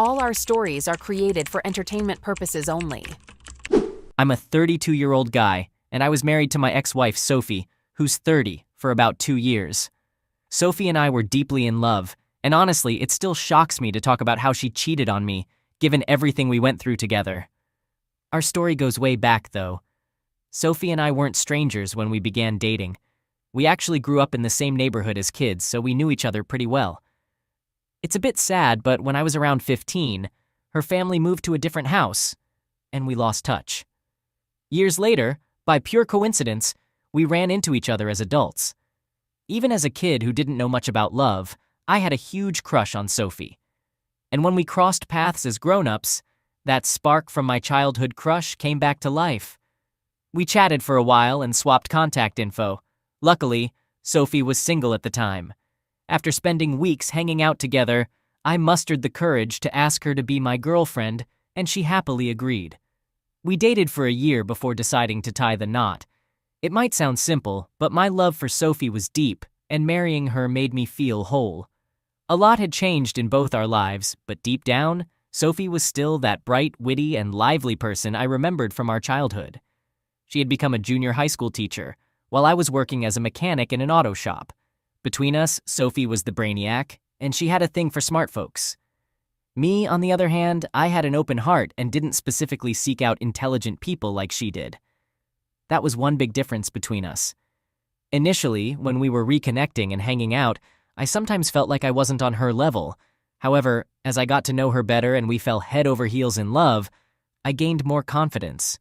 All our stories are created for entertainment purposes only. I'm a 32-year-old guy, and I was married to my ex-wife, Sophie, who's 30, for about 2 years. Sophie and I were deeply in love, and honestly, it still shocks me to talk about how she cheated on me, given everything we went through together. Our story goes way back, though. Sophie and I weren't strangers when we began dating. We actually grew up in the same neighborhood as kids, so we knew each other pretty well. It's a bit sad, but when I was around 15, her family moved to a different house, and we lost touch. Years later, by pure coincidence, we ran into each other as adults. Even as a kid who didn't know much about love, I had a huge crush on Sophie. And when we crossed paths as grown-ups, that spark from my childhood crush came back to life. We chatted for a while and swapped contact info. Luckily, Sophie was single at the time. After spending weeks hanging out together, I mustered the courage to ask her to be my girlfriend, and she happily agreed. We dated for a year before deciding to tie the knot. It might sound simple, but my love for Sophie was deep, and marrying her made me feel whole. A lot had changed in both our lives, but deep down, Sophie was still that bright, witty, and lively person I remembered from our childhood. She had become a junior high school teacher, while I was working as a mechanic in an auto shop. Between us, Sophie was the brainiac, and she had a thing for smart folks. Me, on the other hand, I had an open heart and didn't specifically seek out intelligent people like she did. That was one big difference between us. Initially, when we were reconnecting and hanging out, I sometimes felt like I wasn't on her level. However, as I got to know her better and we fell head over heels in love, I gained more confidence.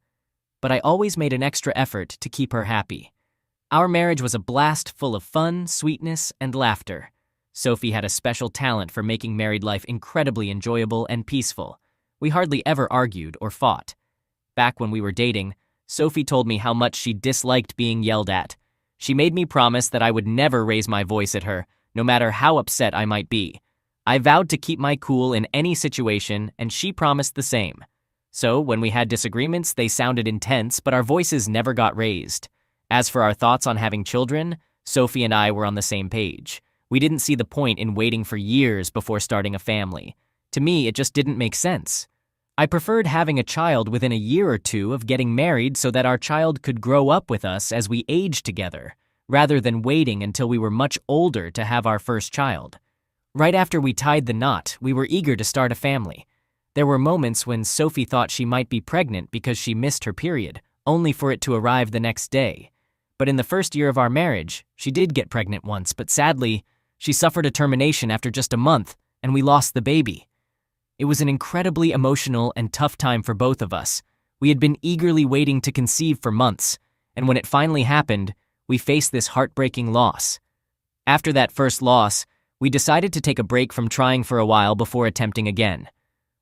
But I always made an extra effort to keep her happy. Our marriage was a blast full of fun, sweetness, and laughter. Sophie had a special talent for making married life incredibly enjoyable and peaceful. We hardly ever argued or fought. Back when we were dating, Sophie told me how much she disliked being yelled at. She made me promise that I would never raise my voice at her, no matter how upset I might be. I vowed to keep my cool in any situation, and she promised the same. So, when we had disagreements, they sounded intense, but our voices never got raised. As for our thoughts on having children, Sophie and I were on the same page. We didn't see the point in waiting for years before starting a family. To me, it just didn't make sense. I preferred having a child within a year or two of getting married so that our child could grow up with us as we aged together, rather than waiting until we were much older to have our first child. Right after we tied the knot, we were eager to start a family. There were moments when Sophie thought she might be pregnant because she missed her period, only for it to arrive the next day. But in the first year of our marriage, she did get pregnant once, but sadly, she suffered a termination after just a month, and we lost the baby. It was an incredibly emotional and tough time for both of us. We had been eagerly waiting to conceive for months, and when it finally happened, we faced this heartbreaking loss. After that first loss, we decided to take a break from trying for a while before attempting again.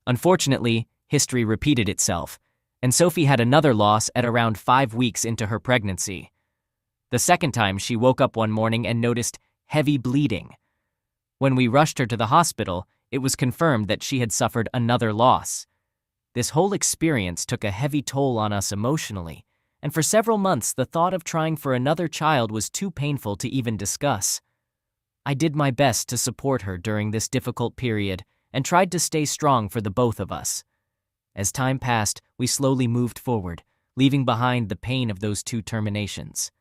Unfortunately, history repeated itself, and Sophie had another loss at around 5 weeks into her pregnancy. The second time, she woke up one morning and noticed heavy bleeding. When we rushed her to the hospital, it was confirmed that she had suffered another loss. This whole experience took a heavy toll on us emotionally, and for several months the thought of trying for another child was too painful to even discuss. I did my best to support her during this difficult period and tried to stay strong for the both of us. As time passed, we slowly moved forward, leaving behind the pain of those 2 terminations.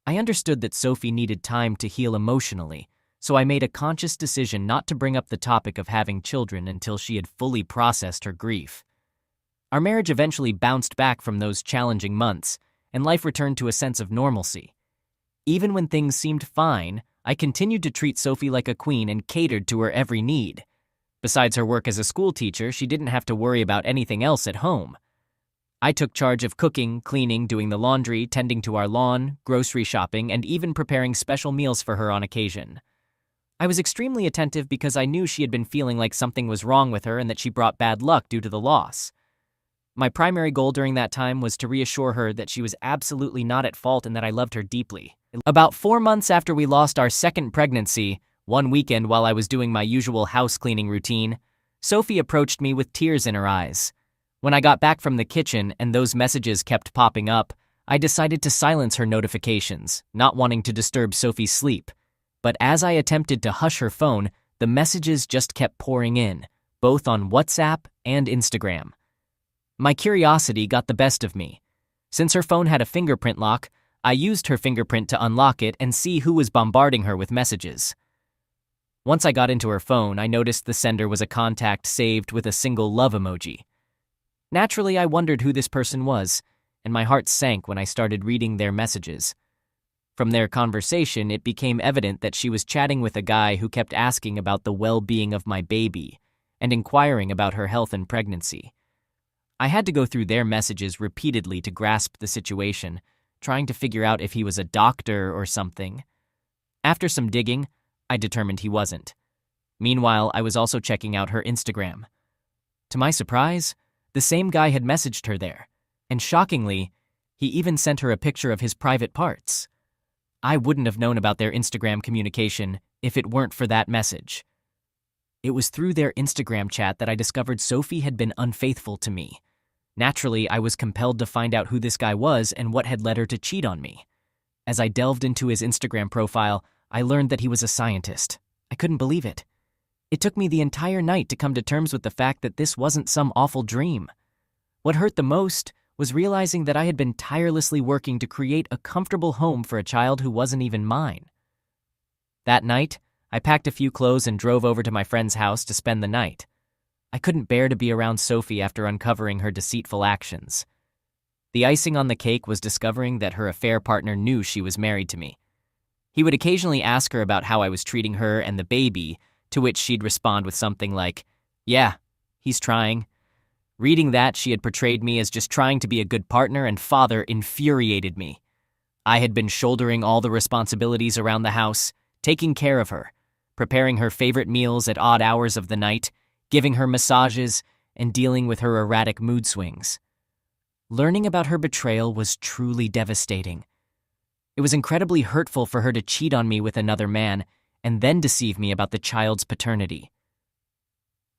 I understood that Sophie needed time to heal emotionally, so I made a conscious decision not to bring up the topic of having children until she had fully processed her grief. Our marriage eventually bounced back from those challenging months, and life returned to a sense of normalcy. Even when things seemed fine, I continued to treat Sophie like a queen and catered to her every need. Besides her work as a school teacher, she didn't have to worry about anything else at home. I took charge of cooking, cleaning, doing the laundry, tending to our lawn, grocery shopping, and even preparing special meals for her on occasion. I was extremely attentive because I knew she had been feeling like something was wrong with her and that she brought bad luck due to the loss. My primary goal during that time was to reassure her that she was absolutely not at fault and that I loved her deeply. About 4 months after we lost our second pregnancy, one weekend while I was doing my usual house cleaning routine, Sophie approached me with tears in her eyes. When I got back from the kitchen and those messages kept popping up, I decided to silence her notifications, not wanting to disturb Sophie's sleep. But as I attempted to hush her phone, the messages just kept pouring in, both on WhatsApp and Instagram. My curiosity got the best of me. Since her phone had a fingerprint lock, I used her fingerprint to unlock it and see who was bombarding her with messages. Once I got into her phone, I noticed the sender was a contact saved with a single love emoji. Naturally, I wondered who this person was, and my heart sank when I started reading their messages. From their conversation, it became evident that she was chatting with a guy who kept asking about the well-being of my baby and inquiring about her health and pregnancy. I had to go through their messages repeatedly to grasp the situation, trying to figure out if he was a doctor or something. After some digging, I determined he wasn't. Meanwhile, I was also checking out her Instagram. To my surprise, the same guy had messaged her there, and shockingly, he even sent her a picture of his private parts. I wouldn't have known about their Instagram communication if it weren't for that message. It was through their Instagram chat that I discovered Sophie had been unfaithful to me. Naturally, I was compelled to find out who this guy was and what had led her to cheat on me. As I delved into his Instagram profile, I learned that he was a scientist. I couldn't believe it. It took me the entire night to come to terms with the fact that this wasn't some awful dream. What hurt the most was realizing that I had been tirelessly working to create a comfortable home for a child who wasn't even mine. That night, I packed a few clothes and drove over to my friend's house to spend the night. I couldn't bear to be around Sophie after uncovering her deceitful actions. The icing on the cake was discovering that her affair partner knew she was married to me. He would occasionally ask her about how I was treating her and the baby, to which she'd respond with something like, "Yeah, he's trying." Reading that she had portrayed me as just trying to be a good partner and father infuriated me. I had been shouldering all the responsibilities around the house, taking care of her, preparing her favorite meals at odd hours of the night, giving her massages, and dealing with her erratic mood swings. Learning about her betrayal was truly devastating. It was incredibly hurtful for her to cheat on me with another man and then deceive me about the child's paternity.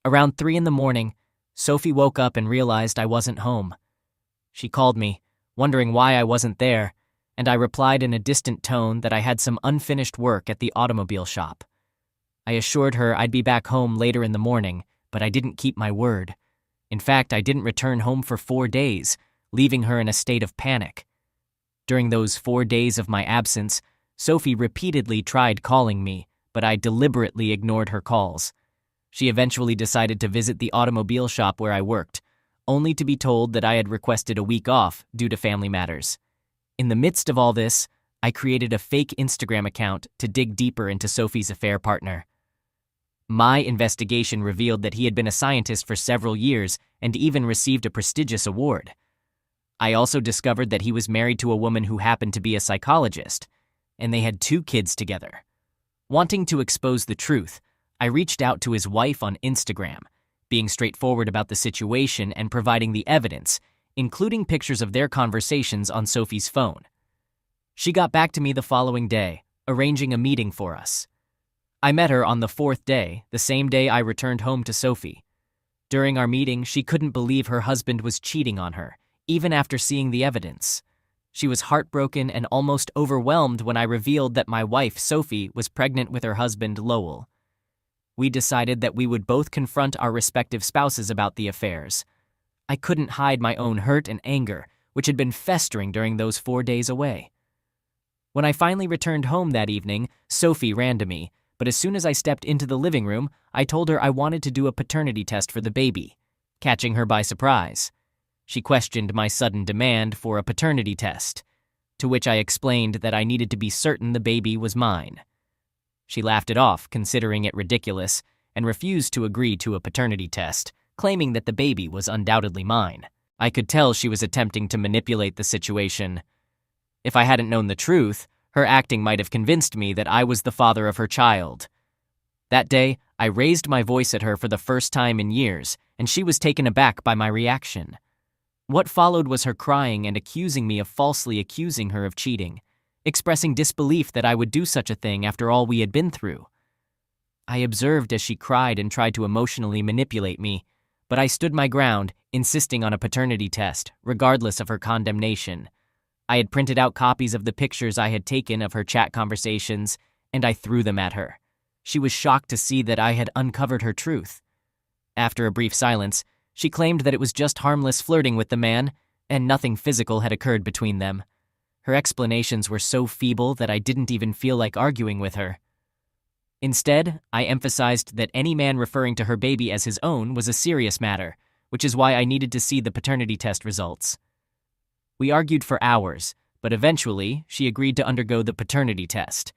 Around 3 a.m, Sophie woke up and realized I wasn't home. She called me, wondering why I wasn't there, and I replied in a distant tone that I had some unfinished work at the automobile shop. I assured her I'd be back home later in the morning, but I didn't keep my word. In fact, I didn't return home for 4 days, leaving her in a state of panic. During those 4 days of my absence, Sophie repeatedly tried calling me, but I deliberately ignored her calls. She eventually decided to visit the automobile shop where I worked, only to be told that I had requested a week off due to family matters. In the midst of all this, I created a fake Instagram account to dig deeper into Sophie's affair partner. My investigation revealed that he had been a scientist for several years and even received a prestigious award. I also discovered that he was married to a woman who happened to be a psychologist, and they had 2 kids together. Wanting to expose the truth, I reached out to his wife on Instagram, being straightforward about the situation and providing the evidence, including pictures of their conversations on Sophie's phone. She got back to me the following day, arranging a meeting for us. I met her on the 4th day, the same day I returned home to Sophie. During our meeting, she couldn't believe her husband was cheating on her, even after seeing the evidence. She was heartbroken and almost overwhelmed when I revealed that my wife, Sophie, was pregnant with her husband, Lowell. We decided that we would both confront our respective spouses about the affairs. I couldn't hide my own hurt and anger, which had been festering during those 4 days away. When I finally returned home that evening, Sophie ran to me, but as soon as I stepped into the living room, I told her I wanted to do a paternity test for the baby, catching her by surprise. She questioned my sudden demand for a paternity test, to which I explained that I needed to be certain the baby was mine. She laughed it off, considering it ridiculous, and refused to agree to a paternity test, claiming that the baby was undoubtedly mine. I could tell she was attempting to manipulate the situation. If I hadn't known the truth, her acting might have convinced me that I was the father of her child. That day, I raised my voice at her for the first time in years, and she was taken aback by my reaction. What followed was her crying and accusing me of falsely accusing her of cheating, expressing disbelief that I would do such a thing after all we had been through. I observed as she cried and tried to emotionally manipulate me, but I stood my ground, insisting on a paternity test, regardless of her condemnation. I had printed out copies of the pictures I had taken of her chat conversations, and I threw them at her. She was shocked to see that I had uncovered her truth. After a brief silence, she claimed that it was just harmless flirting with the man, and nothing physical had occurred between them. Her explanations were so feeble that I didn't even feel like arguing with her. Instead, I emphasized that any man referring to her baby as his own was a serious matter, which is why I needed to see the paternity test results. We argued for hours, but eventually, she agreed to undergo the paternity test.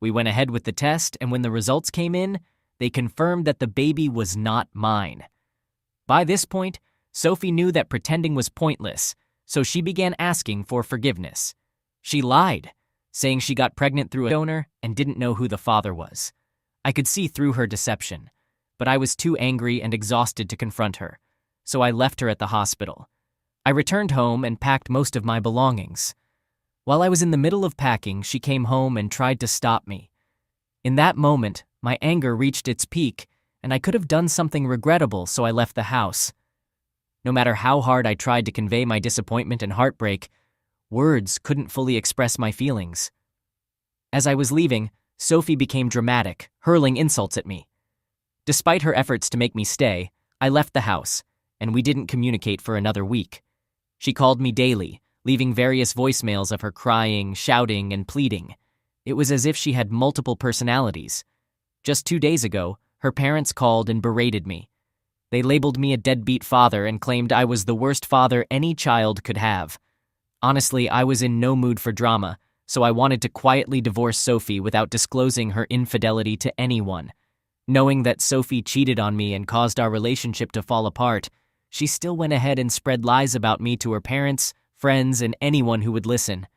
We went ahead with the test, and when the results came in, they confirmed that the baby was not mine. By this point, Sophie knew that pretending was pointless, so she began asking for forgiveness. She lied, saying she got pregnant through a donor and didn't know who the father was. I could see through her deception, but I was too angry and exhausted to confront her, so I left her at the hospital. I returned home and packed most of my belongings. While I was in the middle of packing, she came home and tried to stop me. In that moment, my anger reached its peak, and I could have done something regrettable, so I left the house. No matter how hard I tried to convey my disappointment and heartbreak, words couldn't fully express my feelings. As I was leaving, Sophie became dramatic, hurling insults at me. Despite her efforts to make me stay, I left the house, and we didn't communicate for another week. She called me daily, leaving various voicemails of her crying, shouting, and pleading. It was as if she had multiple personalities. Just 2 days ago, her parents called and berated me. They labeled me a deadbeat father and claimed I was the worst father any child could have. Honestly, I was in no mood for drama, so I wanted to quietly divorce Sophie without disclosing her infidelity to anyone. Knowing that Sophie cheated on me and caused our relationship to fall apart, she still went ahead and spread lies about me to her parents, friends, and anyone who would listen.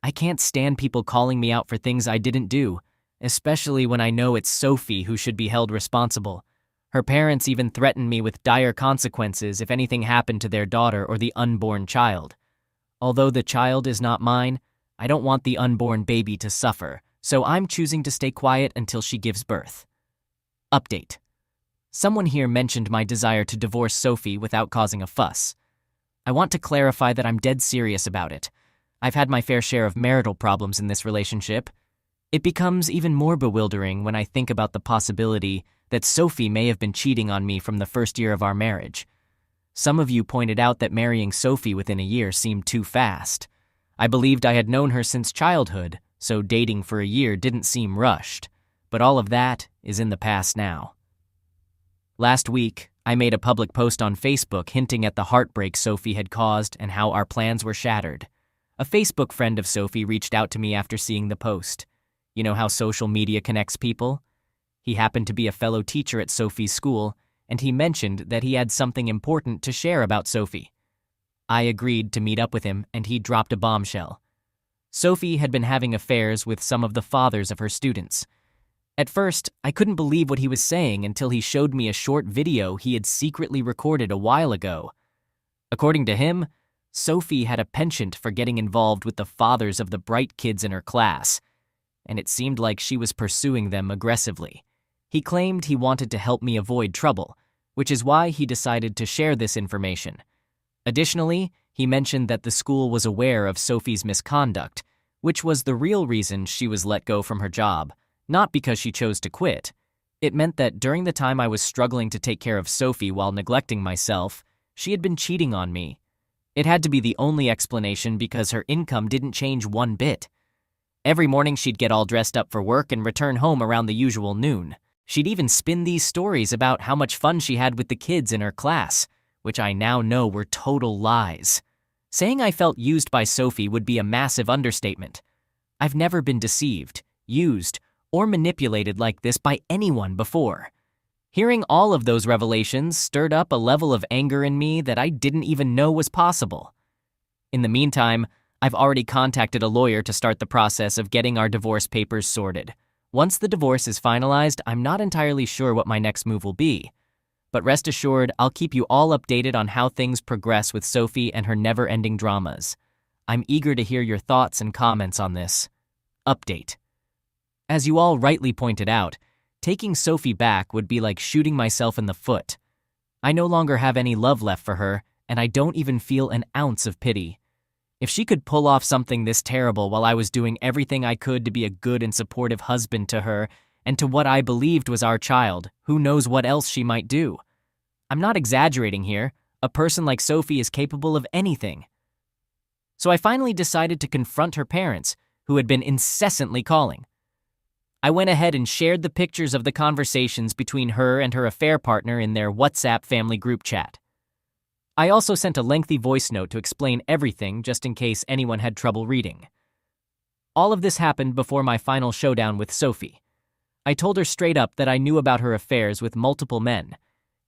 I can't stand people calling me out for things I didn't do, especially when I know it's Sophie who should be held responsible. Her parents even threatened me with dire consequences if anything happened to their daughter or the unborn child. Although the child is not mine, I don't want the unborn baby to suffer, so I'm choosing to stay quiet until she gives birth. Update. Someone here mentioned my desire to divorce Sophie without causing a fuss. I want to clarify that I'm dead serious about it. I've had my fair share of marital problems in this relationship. It becomes even more bewildering when I think about the possibility that Sophie may have been cheating on me from the first year of our marriage. Some of you pointed out that marrying Sophie within a year seemed too fast. I believed I had known her since childhood, so dating for a year didn't seem rushed. But all of that is in the past now. Last week, I made a public post on Facebook hinting at the heartbreak Sophie had caused and how our plans were shattered. A Facebook friend of Sophie reached out to me after seeing the post. You know how social media connects people? He happened to be a fellow teacher at Sophie's school, and he mentioned that he had something important to share about Sophie. I agreed to meet up with him, and he dropped a bombshell. Sophie had been having affairs with some of the fathers of her students. At first, I couldn't believe what he was saying until he showed me a short video he had secretly recorded a while ago. According to him, Sophie had a penchant for getting involved with the fathers of the bright kids in her class, and it seemed like she was pursuing them aggressively. He claimed he wanted to help me avoid trouble, which is why he decided to share this information. Additionally, he mentioned that the school was aware of Sophie's misconduct, which was the real reason she was let go from her job, not because she chose to quit. It meant that during the time I was struggling to take care of Sophie while neglecting myself, she had been cheating on me. It had to be the only explanation because her income didn't change one bit. Every morning she'd get all dressed up for work and return home around the usual noon. She'd even spin these stories about how much fun she had with the kids in her class, which I now know were total lies. Saying I felt used by Sophie would be a massive understatement. I've never been deceived, used, or manipulated like this by anyone before. Hearing all of those revelations stirred up a level of anger in me that I didn't even know was possible. In the meantime, I've already contacted a lawyer to start the process of getting our divorce papers sorted. Once the divorce is finalized, I'm not entirely sure what my next move will be. But rest assured, I'll keep you all updated on how things progress with Sophie and her never-ending dramas. I'm eager to hear your thoughts and comments on this. Update. As you all rightly pointed out, taking Sophie back would be like shooting myself in the foot. I no longer have any love left for her, and I don't even feel an ounce of pity. If she could pull off something this terrible while I was doing everything I could to be a good and supportive husband to her and to what I believed was our child, who knows what else she might do? I'm not exaggerating here. A person like Sophie is capable of anything. So I finally decided to confront her parents, who had been incessantly calling. I went ahead and shared the pictures of the conversations between her and her affair partner in their WhatsApp family group chat. I also sent a lengthy voice note to explain everything just in case anyone had trouble reading. All of this happened before my final showdown with Sophie. I told her straight up that I knew about her affairs with multiple men,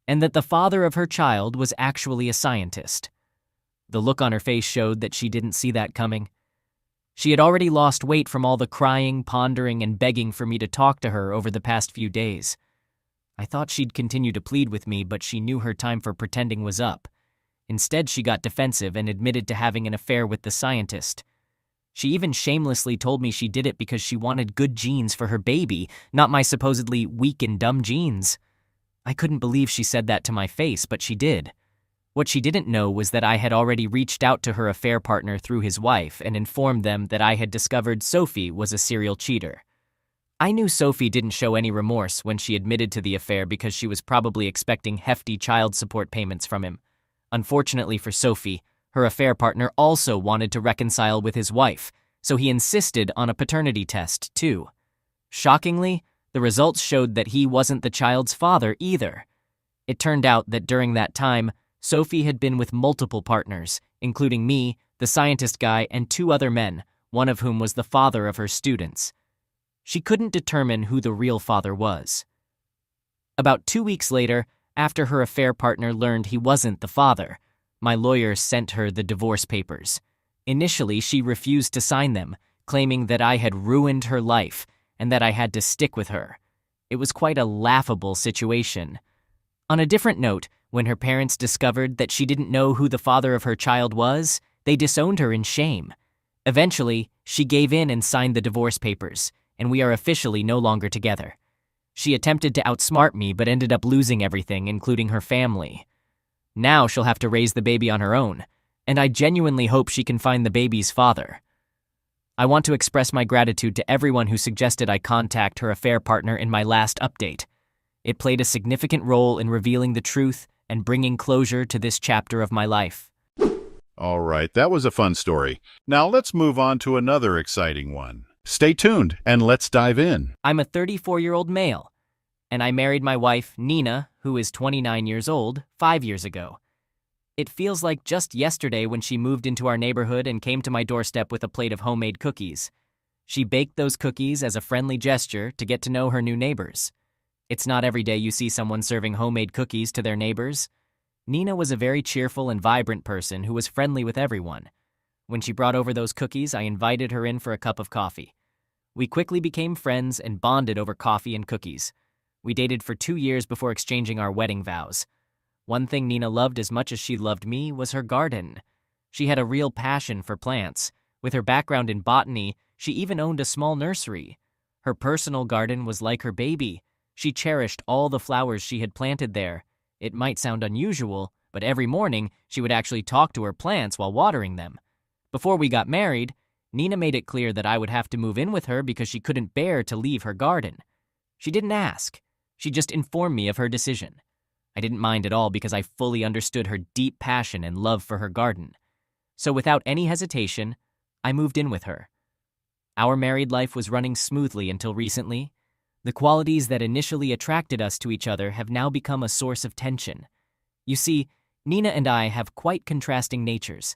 and that the father of her child was actually a scientist. The look on her face showed that she didn't see that coming. She had already lost weight from all the crying, pondering, and begging for me to talk to her over the past few days. I thought she'd continue to plead with me, but she knew her time for pretending was up. Instead, she got defensive and admitted to having an affair with the scientist. She even shamelessly told me she did it because she wanted good genes for her baby, not my supposedly weak and dumb genes. I couldn't believe she said that to my face, but she did. What she didn't know was that I had already reached out to her affair partner through his wife and informed them that I had discovered Sophie was a serial cheater. I knew Sophie didn't show any remorse when she admitted to the affair because she was probably expecting hefty child support payments from him. Unfortunately for Sophie, her affair partner also wanted to reconcile with his wife, so he insisted on a paternity test, too. Shockingly, the results showed that he wasn't the child's father either. It turned out that during that time, Sophie had been with multiple partners, including me, the scientist guy, and 2 other men, one of whom was the father of her students. She couldn't determine who the real father was. About 2 weeks later, after her affair partner learned he wasn't the father, my lawyer sent her the divorce papers. Initially, she refused to sign them, claiming that I had ruined her life and that I had to stick with her. It was quite a laughable situation. On a different note, when her parents discovered that she didn't know who the father of her child was, they disowned her in shame. Eventually, she gave in and signed the divorce papers, and we are officially no longer together. She attempted to outsmart me but ended up losing everything, including her family. Now she'll have to raise the baby on her own, and I genuinely hope she can find the baby's father. I want to express my gratitude to everyone who suggested I contact her affair partner in my last update. It played a significant role in revealing the truth and bringing closure to this chapter of my life. All right, that was a fun story. Now let's move on to another exciting one. Stay tuned and let's dive in. I'm a 34-year-old male, and I married my wife, Nina, who is 29 years old, 5 years ago. It feels like just yesterday when she moved into our neighborhood and came to my doorstep with a plate of homemade cookies. She baked those cookies as a friendly gesture to get to know her new neighbors. It's not every day you see someone serving homemade cookies to their neighbors. Nina was a very cheerful and vibrant person who was friendly with everyone. When she brought over those cookies, I invited her in for a cup of coffee. We quickly became friends and bonded over coffee and cookies. We dated for 2 years before exchanging our wedding vows. One thing Nina loved as much as she loved me was her garden. She had a real passion for plants. With her background in botany, she even owned a small nursery. Her personal garden was like her baby. She cherished all the flowers she had planted there. It might sound unusual, but every morning she would actually talk to her plants while watering them. Before we got married, Nina made it clear that I would have to move in with her because she couldn't bear to leave her garden. She didn't ask. She just informed me of her decision. I didn't mind at all because I fully understood her deep passion and love for her garden. So without any hesitation, I moved in with her. Our married life was running smoothly until recently. The qualities that initially attracted us to each other have now become a source of tension. You see, Nina and I have quite contrasting natures.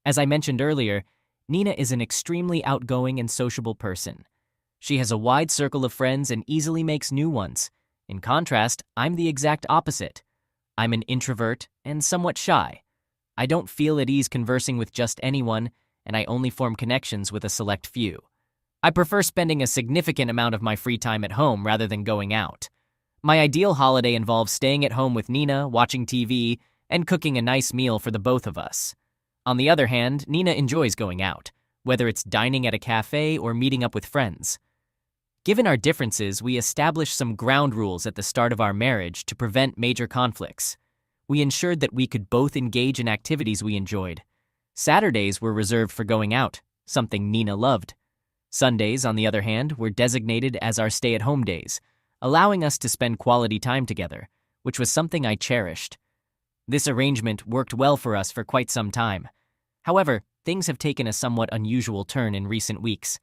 As I mentioned earlier, Nina is an extremely outgoing and sociable person. She has a wide circle of friends and easily makes new ones. In contrast, I'm the exact opposite. I'm an introvert and somewhat shy. I don't feel at ease conversing with just anyone, and I only form connections with a select few. I prefer spending a significant amount of my free time at home rather than going out. My ideal holiday involves staying at home with Nina, watching TV, and cooking a nice meal for the both of us. On the other hand, Nina enjoys going out, whether it's dining at a cafe or meeting up with friends. Given our differences, we established some ground rules at the start of our marriage to prevent major conflicts. We ensured that we could both engage in activities we enjoyed. Saturdays were reserved for going out, something Nina loved. Sundays, on the other hand, were designated as our stay-at-home days, allowing us to spend quality time together, which was something I cherished. This arrangement worked well for us for quite some time. However, things have taken a somewhat unusual turn in recent weeks.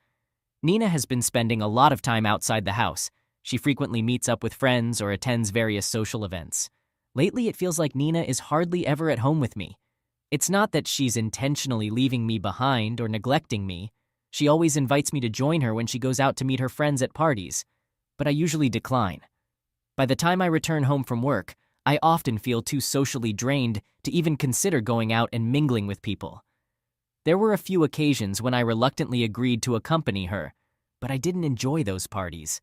Nina has been spending a lot of time outside the house. She frequently meets up with friends or attends various social events. Lately, it feels like Nina is hardly ever at home with me. It's not that she's intentionally leaving me behind or neglecting me. She always invites me to join her when she goes out to meet her friends at parties, but I usually decline. By the time I return home from work, I often feel too socially drained to even consider going out and mingling with people. There were a few occasions when I reluctantly agreed to accompany her, but I didn't enjoy those parties.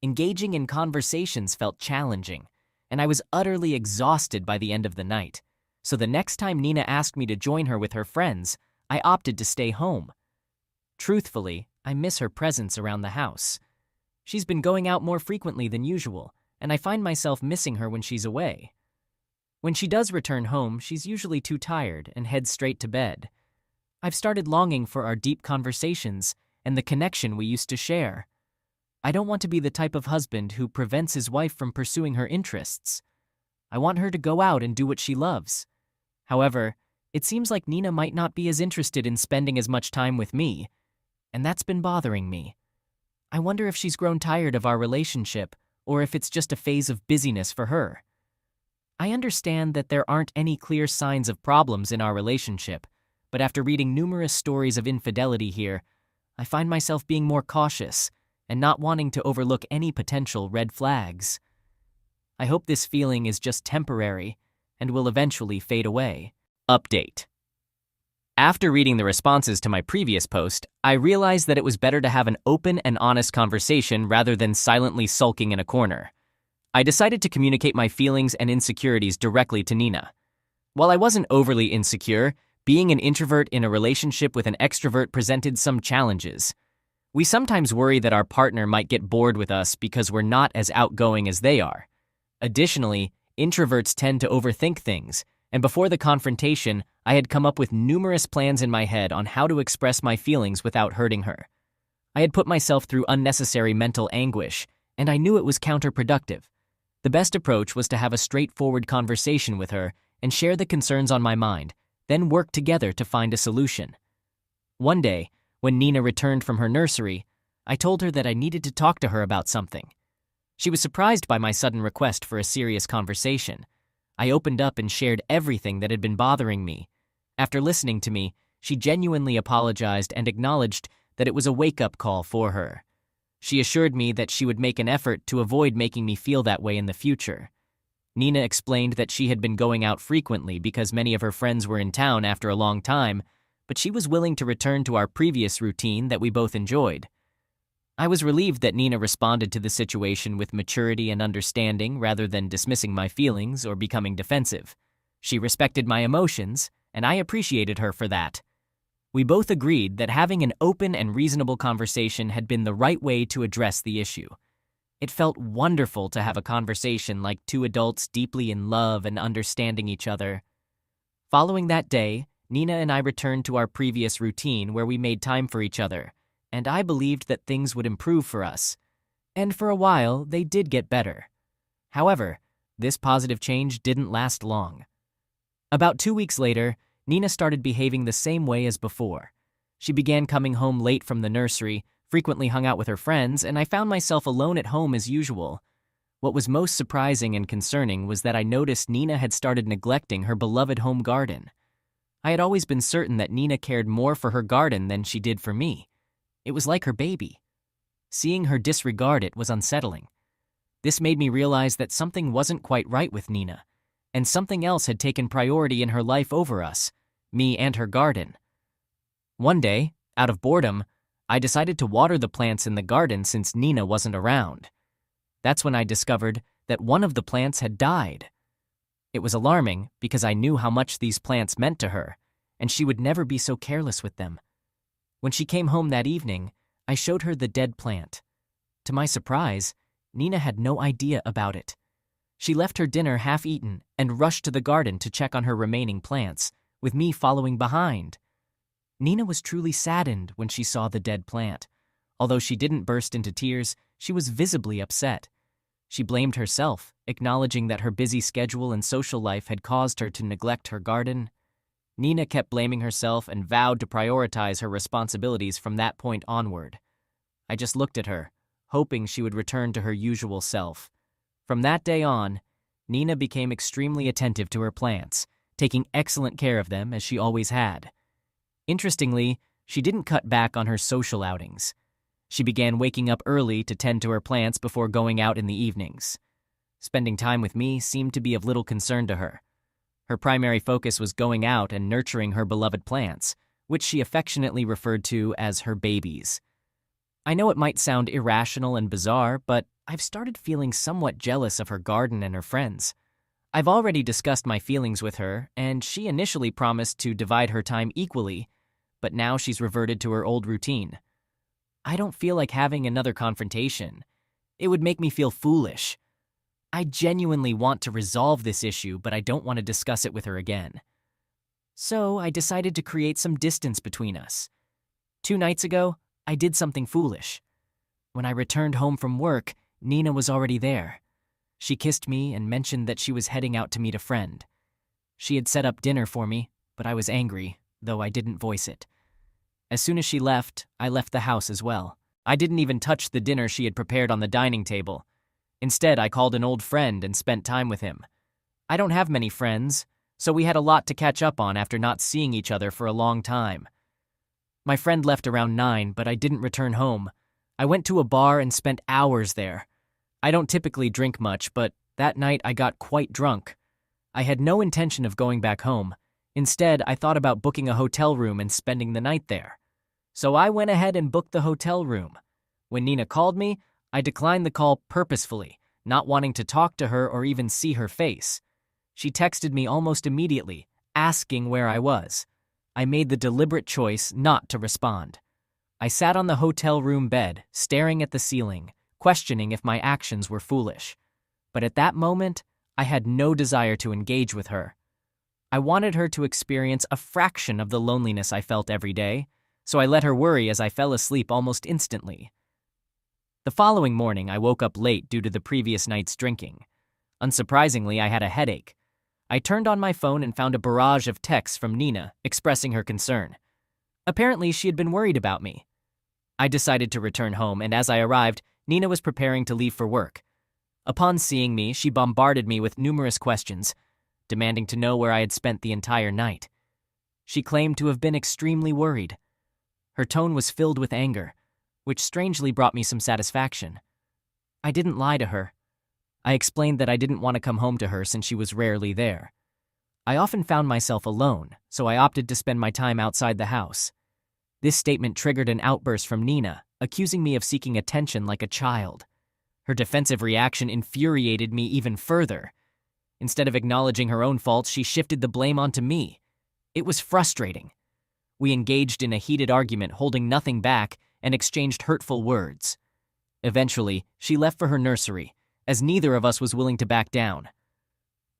Engaging in conversations felt challenging, and I was utterly exhausted by the end of the night. So the next time Nina asked me to join her with her friends, I opted to stay home. Truthfully, I miss her presence around the house. She's been going out more frequently than usual, and I find myself missing her when she's away. When she does return home, she's usually too tired and heads straight to bed. I've started longing for our deep conversations and the connection we used to share. I don't want to be the type of husband who prevents his wife from pursuing her interests. I want her to go out and do what she loves. However, it seems like Nina might not be as interested in spending as much time with me, and that's been bothering me. I wonder if she's grown tired of our relationship or if it's just a phase of busyness for her. I understand that there aren't any clear signs of problems in our relationship, but after reading numerous stories of infidelity here, I find myself being more cautious and not wanting to overlook any potential red flags. I hope this feeling is just temporary and will eventually fade away. Update. After reading the responses to my previous post, I realized that it was better to have an open and honest conversation rather than silently sulking in a corner. I decided to communicate my feelings and insecurities directly to Nina. While I wasn't overly insecure, being an introvert in a relationship with an extrovert presented some challenges. We sometimes worry that our partner might get bored with us because we're not as outgoing as they are. Additionally, introverts tend to overthink things, and before the confrontation, I had come up with numerous plans in my head on how to express my feelings without hurting her. I had put myself through unnecessary mental anguish, and I knew it was counterproductive. The best approach was to have a straightforward conversation with her and share the concerns on my mind, then work together to find a solution. One day, when Nina returned from her nursery, I told her that I needed to talk to her about something. She was surprised by my sudden request for a serious conversation. I opened up and shared everything that had been bothering me. After listening to me, she genuinely apologized and acknowledged that it was a wake-up call for her. She assured me that she would make an effort to avoid making me feel that way in the future. Nina explained that she had been going out frequently because many of her friends were in town after a long time, but she was willing to return to our previous routine that we both enjoyed. I was relieved that Nina responded to the situation with maturity and understanding rather than dismissing my feelings or becoming defensive. She respected my emotions, and I appreciated her for that. We both agreed that having an open and reasonable conversation had been the right way to address the issue. It felt wonderful to have a conversation like two adults deeply in love and understanding each other. Following that day, Nina and I returned to our previous routine where we made time for each other, and I believed that things would improve for us. And for a while, they did get better. However, this positive change didn't last long. About 2 weeks later, Nina started behaving the same way as before. She began coming home late from the nursery, frequently hung out with her friends, and I found myself alone at home as usual. What was most surprising and concerning was that I noticed Nina had started neglecting her beloved home garden. I had always been certain that Nina cared more for her garden than she did for me. It was like her baby. Seeing her disregard it was unsettling. This made me realize that something wasn't quite right with Nina, and something else had taken priority in her life over us, me and her garden. One day, out of boredom, I decided to water the plants in the garden since Nina wasn't around. That's when I discovered that one of the plants had died. It was alarming because I knew how much these plants meant to her, and she would never be so careless with them. When she came home that evening, I showed her the dead plant. To my surprise, Nina had no idea about it. She left her dinner half-eaten and rushed to the garden to check on her remaining plants, with me following behind. Nina was truly saddened when she saw the dead plant. Although she didn't burst into tears, she was visibly upset. She blamed herself, acknowledging that her busy schedule and social life had caused her to neglect her garden. Nina kept blaming herself and vowed to prioritize her responsibilities from that point onward. I just looked at her, hoping she would return to her usual self. From that day on, Nina became extremely attentive to her plants, taking excellent care of them as she always had. Interestingly, she didn't cut back on her social outings. She began waking up early to tend to her plants before going out in the evenings. Spending time with me seemed to be of little concern to her. Her primary focus was going out and nurturing her beloved plants, which she affectionately referred to as her babies. I know it might sound irrational and bizarre, but I've started feeling somewhat jealous of her garden and her friends. I've already discussed my feelings with her, and she initially promised to divide her time equally, but now she's reverted to her old routine. I don't feel like having another confrontation. It would make me feel foolish. I genuinely want to resolve this issue, but I don't want to discuss it with her again. So I decided to create some distance between us. 2 nights ago, I did something foolish. When I returned home from work, Nina was already there. She kissed me and mentioned that she was heading out to meet a friend. She had set up dinner for me, but I was angry, though I didn't voice it. As soon as she left, I left the house as well. I didn't even touch the dinner she had prepared on the dining table. Instead, I called an old friend and spent time with him. I don't have many friends, so we had a lot to catch up on after not seeing each other for a long time. My friend left around 9, but I didn't return home. I went to a bar and spent hours there. I don't typically drink much, but that night I got quite drunk. I had no intention of going back home. Instead, I thought about booking a hotel room and spending the night there. So I went ahead and booked the hotel room. When Nina called me, I declined the call purposefully, not wanting to talk to her or even see her face. She texted me almost immediately, asking where I was. I made the deliberate choice not to respond. I sat on the hotel room bed, staring at the ceiling, questioning if my actions were foolish. But at that moment, I had no desire to engage with her. I wanted her to experience a fraction of the loneliness I felt every day, so I let her worry as I fell asleep almost instantly. The following morning, I woke up late due to the previous night's drinking. Unsurprisingly, I had a headache. I turned on my phone and found a barrage of texts from Nina expressing her concern. Apparently, she had been worried about me. I decided to return home, and as I arrived, Nina was preparing to leave for work. Upon seeing me, she bombarded me with numerous questions, demanding to know where I had spent the entire night. She claimed to have been extremely worried. Her tone was filled with anger, which strangely brought me some satisfaction. I didn't lie to her. I explained that I didn't want to come home to her since she was rarely there. I often found myself alone, so I opted to spend my time outside the house. This statement triggered an outburst from Nina, accusing me of seeking attention like a child. Her defensive reaction infuriated me even further. Instead of acknowledging her own faults, she shifted the blame onto me. It was frustrating. We engaged in a heated argument, holding nothing back, and exchanged hurtful words. Eventually, she left for her nursery, as neither of us was willing to back down.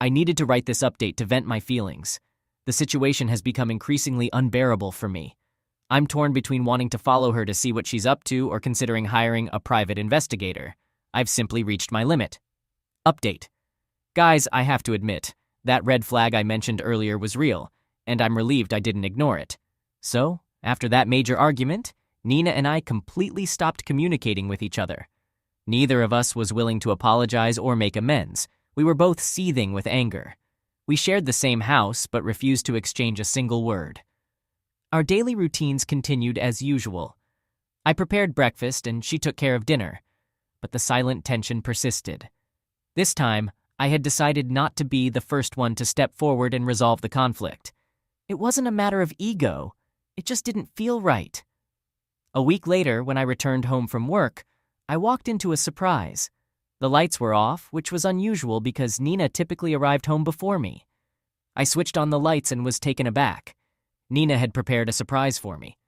I needed to write this update to vent my feelings. The situation has become increasingly unbearable for me. I'm torn between wanting to follow her to see what she's up to or considering hiring a private investigator. I've simply reached my limit. Update. Guys, I have to admit, that red flag I mentioned earlier was real, and I'm relieved I didn't ignore it. So, after that major argument, Nina and I completely stopped communicating with each other. Neither of us was willing to apologize or make amends. We were both seething with anger. We shared the same house, but refused to exchange a single word. Our daily routines continued as usual. I prepared breakfast and she took care of dinner, but the silent tension persisted. This time, I had decided not to be the first one to step forward and resolve the conflict. It wasn't a matter of ego. It just didn't feel right. A week later, when I returned home from work, I walked into a surprise. The lights were off, which was unusual because Nina typically arrived home before me. I switched on the lights and was taken aback. Nina had prepared a surprise for me.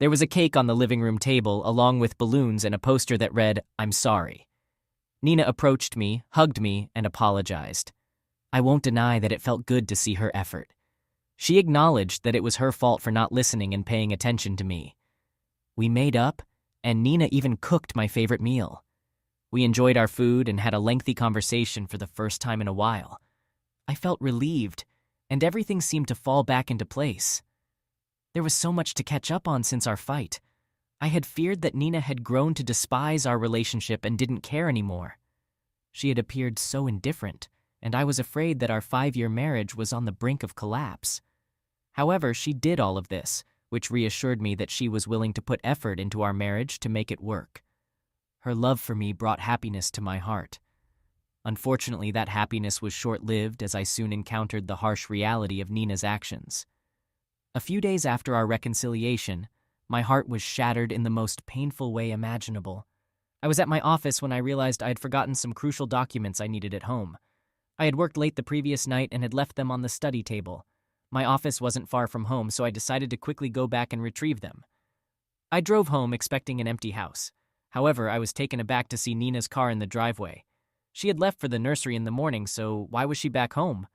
There was a cake on the living room table, along with balloons and a poster that read, "I'm sorry." Nina approached me, hugged me, and apologized. I won't deny that it felt good to see her effort. She acknowledged that it was her fault for not listening and paying attention to me. We made up, and Nina even cooked my favorite meal. We enjoyed our food and had a lengthy conversation for the first time in a while. I felt relieved, and everything seemed to fall back into place. There was so much to catch up on since our fight. I had feared that Nina had grown to despise our relationship and didn't care anymore. She had appeared so indifferent, and I was afraid that our 5-year marriage was on the brink of collapse. However, she did all of this, which reassured me that she was willing to put effort into our marriage to make it work. Her love for me brought happiness to my heart. Unfortunately, that happiness was short-lived as I soon encountered the harsh reality of Nina's actions. A few days after our reconciliation, my heart was shattered in the most painful way imaginable. I was at my office when I realized I had forgotten some crucial documents I needed at home. I had worked late the previous night and had left them on the study table. My office wasn't far from home, so I decided to quickly go back and retrieve them. I drove home expecting an empty house. However, I was taken aback to see Nina's car in the driveway. She had left for the nursery in the morning, so why was she back home?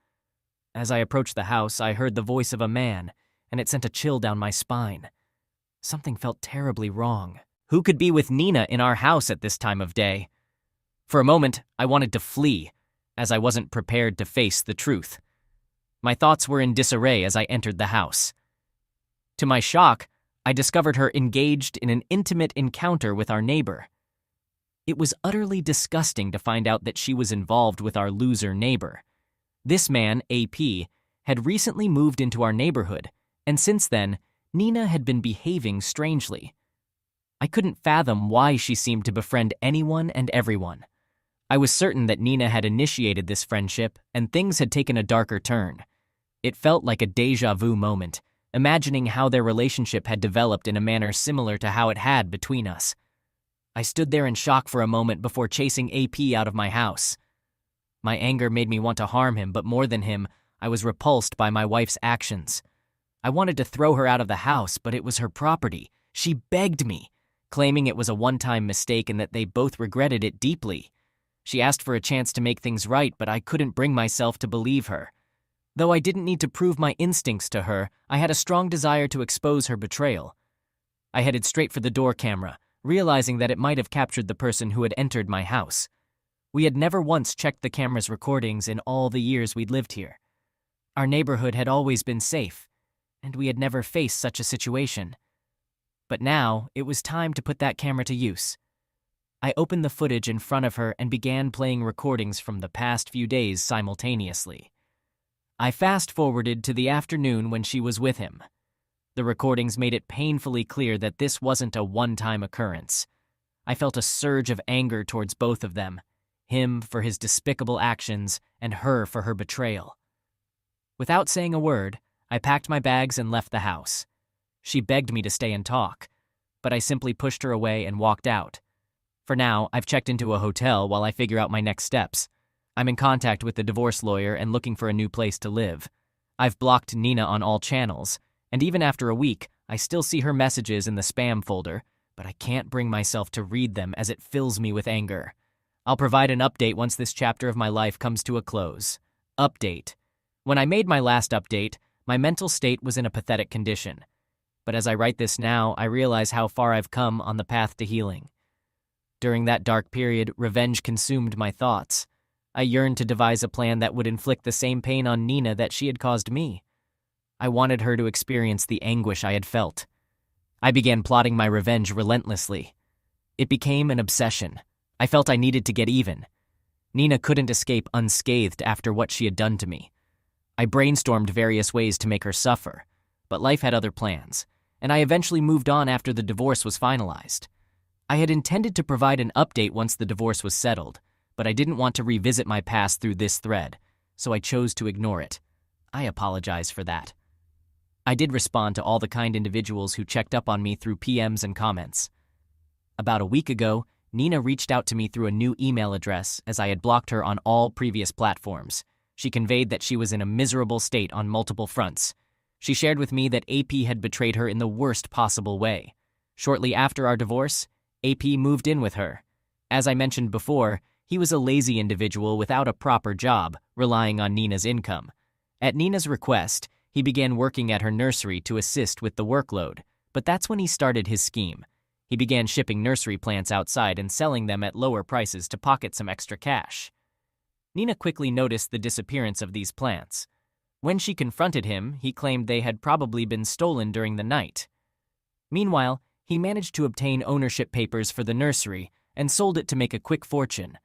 As I approached the house, I heard the voice of a man, and it sent a chill down my spine. Something felt terribly wrong. Who could be with Nina in our house at this time of day? For a moment, I wanted to flee, as I wasn't prepared to face the truth. My thoughts were in disarray as I entered the house. To my shock, I discovered her engaged in an intimate encounter with our neighbor. It was utterly disgusting to find out that she was involved with our loser neighbor. This man, AP, had recently moved into our neighborhood, and since then, Nina had been behaving strangely. I couldn't fathom why she seemed to befriend anyone and everyone. I was certain that Nina had initiated this friendship, and things had taken a darker turn. It felt like a déjà vu moment, imagining how their relationship had developed in a manner similar to how it had between us. I stood there in shock for a moment before chasing AP out of my house. My anger made me want to harm him, but more than him, I was repulsed by my wife's actions. I wanted to throw her out of the house, but it was her property. She begged me, claiming it was a one-time mistake and that they both regretted it deeply. She asked for a chance to make things right, but I couldn't bring myself to believe her. Though I didn't need to prove my instincts to her, I had a strong desire to expose her betrayal. I headed straight for the door camera, realizing that it might have captured the person who had entered my house. We had never once checked the camera's recordings in all the years we'd lived here. Our neighborhood had always been safe, and we had never faced such a situation. But now, it was time to put that camera to use. I opened the footage in front of her and began playing recordings from the past few days simultaneously. I fast-forwarded to the afternoon when she was with him. The recordings made it painfully clear that this wasn't a one-time occurrence. I felt a surge of anger towards both of them, him for his despicable actions and her for her betrayal. Without saying a word, I packed my bags and left the house. She begged me to stay and talk, but I simply pushed her away and walked out. For now, I've checked into a hotel while I figure out my next steps. I'm in contact with the divorce lawyer and looking for a new place to live. I've blocked Nina on all channels, and even after a week, I still see her messages in the spam folder, but I can't bring myself to read them as it fills me with anger. I'll provide an update once this chapter of my life comes to a close. Update. When I made my last update, my mental state was in a pathetic condition. But as I write this now, I realize how far I've come on the path to healing. During that dark period, revenge consumed my thoughts. I yearned to devise a plan that would inflict the same pain on Nina that she had caused me. I wanted her to experience the anguish I had felt. I began plotting my revenge relentlessly. It became an obsession. I felt I needed to get even. Nina couldn't escape unscathed after what she had done to me. I brainstormed various ways to make her suffer, but life had other plans, and I eventually moved on after the divorce was finalized. I had intended to provide an update once the divorce was settled, but I didn't want to revisit my past through this thread, so I chose to ignore it. I apologize for that. I did respond to all the kind individuals who checked up on me through PMs and comments. About a week ago, Nina reached out to me through a new email address as I had blocked her on all previous platforms. She conveyed that she was in a miserable state on multiple fronts. She shared with me that AP had betrayed her in the worst possible way. Shortly after our divorce, AP moved in with her. As I mentioned before, he was a lazy individual without a proper job, relying on Nina's income. At Nina's request, he began working at her nursery to assist with the workload, but that's when he started his scheme. He began shipping nursery plants outside and selling them at lower prices to pocket some extra cash. Nina quickly noticed the disappearance of these plants. When she confronted him, he claimed they had probably been stolen during the night. Meanwhile, he managed to obtain ownership papers for the nursery and sold it to make a quick fortune.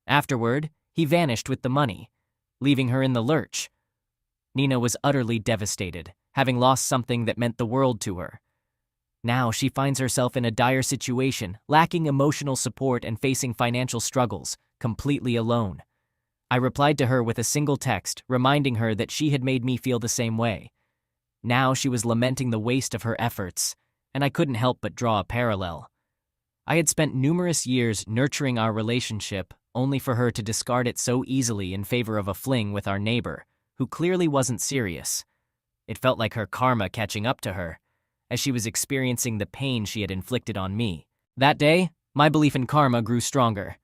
Afterward, he vanished with the money, leaving her in the lurch. Nina was utterly devastated, having lost something that meant the world to her. Now she finds herself in a dire situation, lacking emotional support and facing financial struggles, completely alone. I replied to her with a single text, reminding her that she had made me feel the same way. Now she was lamenting the waste of her efforts, and I couldn't help but draw a parallel. I had spent numerous years nurturing our relationship, only for her to discard it so easily in favor of a fling with our neighbor, who clearly wasn't serious. It felt like her karma catching up to her, as she was experiencing the pain she had inflicted on me. That day, my belief in karma grew stronger.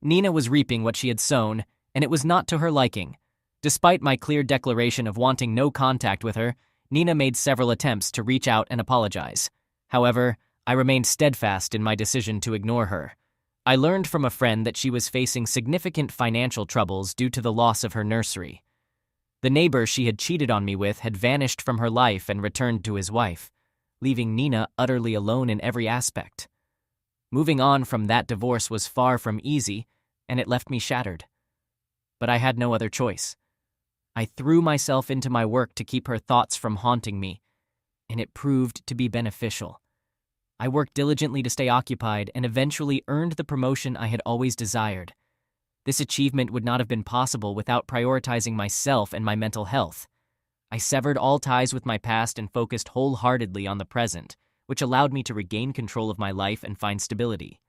Nina was reaping what she had sown, and it was not to her liking. Despite my clear declaration of wanting no contact with her, Nina made several attempts to reach out and apologize. However, I remained steadfast in my decision to ignore her. I learned from a friend that she was facing significant financial troubles due to the loss of her nursery. The neighbor she had cheated on me with had vanished from her life and returned to his wife, leaving Nina utterly alone in every aspect. Moving on from that divorce was far from easy, and it left me shattered. But I had no other choice. I threw myself into my work to keep her thoughts from haunting me, and it proved to be beneficial. I worked diligently to stay occupied and eventually earned the promotion I had always desired. This achievement would not have been possible without prioritizing myself and my mental health. I severed all ties with my past and focused wholeheartedly on the present, which allowed me to regain control of my life and find stability.